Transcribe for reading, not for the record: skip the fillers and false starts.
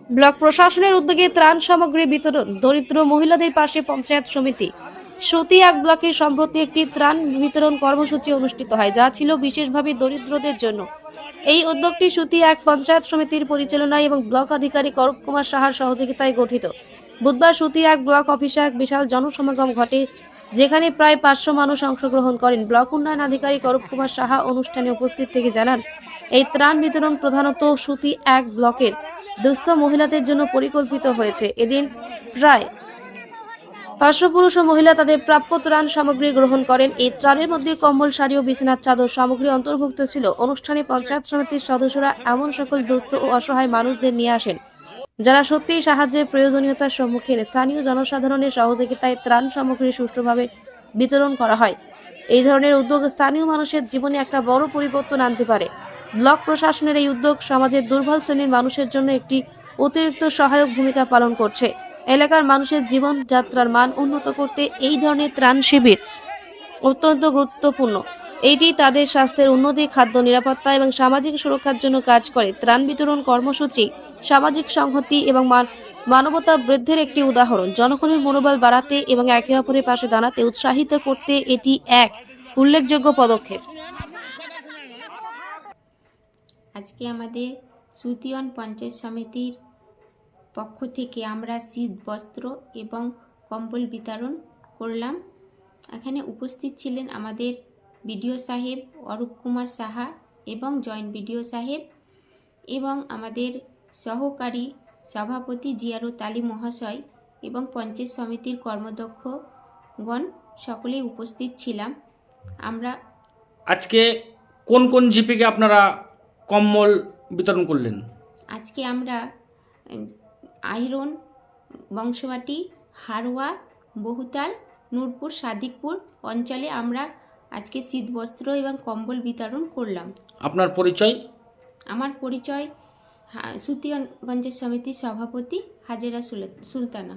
Block প্রশাসনের উদ্যোগে ত্রাণ সামগ্রী বিতরণ দরিদ্র মহিলাদের পাশে পঞ্চায়েত সমিতি সতী এক ব্লকে সম্প্রতি একটি ত্রাণ বিতরণ কর্মসূচি অনুষ্ঠিত হয়, যা ছিল বিশেষভাবে দরিদ্রদের জন্য। এই উদ্যোগটি সতী এক পঞ্চায়েত সমিতির পরিচালনায় এবং ব্লক আধিকারিক অরূপ কুমার সাহার সহযোগিতায় গঠিত। বুধবার সতী এক ব্লক অফিসে এক বিশাল জনসমাগম ঘটে, যেখানে প্রায় 500 মানুষ অংশগ্রহণ করেন। ব্লক উন্নয়ন আধিকারিক অরূপ কুমার সাহা অনুষ্ঠানে উপস্থিত থেকে জানান, এই ত্রাণ বিতরণ প্রধানত সতী এক ব্লকের দুস্থ মহিলাদের জন্য পরিকল্পিত হয়েছে। এদিন প্রায় 500 পুরুষ ও মহিলা তাদের প্রাপ্য ত্রাণ সামগ্রী গ্রহণ করেন। এই ত্রাণের মধ্যে কম্বল, শাড়ি ও বিছানার চাদর সামগ্রী অন্তর্ভুক্ত ছিল। অনুষ্ঠানে পঞ্চায়েত সমিতির সদস্যরা এমন সকল দুস্থ ও অসহায় মানুষদের নিয়ে আসেন যারা সত্যিই সাহায্যের প্রয়োজনীয়তার সম্মুখীন। স্থানীয় জনসাধারণের সহযোগিতায় ত্রাণ সামগ্রী সুষ্ঠুভাবে বিতরণ করা হয়। এই ধরনের উদ্যোগ স্থানীয় মানুষের জীবনে একটা বড় পরিবর্তন আনতে পারে। ব্লক প্রশাসনের এই উদ্যোগ সমাজের দুর্বল শ্রেণীর মানুষের জন্য একটি অতিরিক্ত সহায়ক ভূমিকা পালন করছে। এলাকার মানুষের জীবনযাত্রার মান উন্নত করতে এই ধরনের ত্রাণ শিবির অত্যন্ত গুরুত্বপূর্ণ। এটি তাদের স্বাস্থ্যের উন্নতি, খাদ্য নিরাপত্তা এবং সামাজিক সুরক্ষার জন্য কাজ করে। ত্রাণ বিতরণ কর্মসূচি সামাজিক সংহতি এবং মানবতা বৃদ্ধির একটি উদাহরণ। জনগণের মনোবল বাড়াতে এবং একে অপরের পাশে দাঁড়াতে উৎসাহিত করতে এটি এক উল্লেখযোগ্য পদক্ষেপ। আজকে আমাদের সুতিয়ন পঞ্চায়েত সমিতির পক্ষ থেকে আমরা শীত বস্ত্র এবং কম্বল বিতরণ করলাম। এখানে উপস্থিত ছিলেন আমাদের বিডিও সাহেব অরূপ কুমার সাহা এবং জয়েন্ট বিডিও সাহেব এবং আমাদের সহকারী সভাপতি জিয়ারুত আলী মহাশয় এবং পঞ্চায়েত সমিতির কর্মদক্ষগণ সকলেই উপস্থিত ছিলাম। আমরা আজকে কোন কোন জিপিকে আপনারা কম্বল বিতরণ করলেন? আজকে আমরা আহিরন, বংশবাটি, হারোয়া, বহুতাল, নূরপুর, সাদিকপুর অঞ্চলে আমরা আজকে শীত বস্ত্র এবং কম্বল বিতরণ করলাম। আপনার পরিচয়? আমার পরিচয় সুতিয়ন পঞ্চায়েত সমিতির সভাপতি হাজেরা সুলতানা।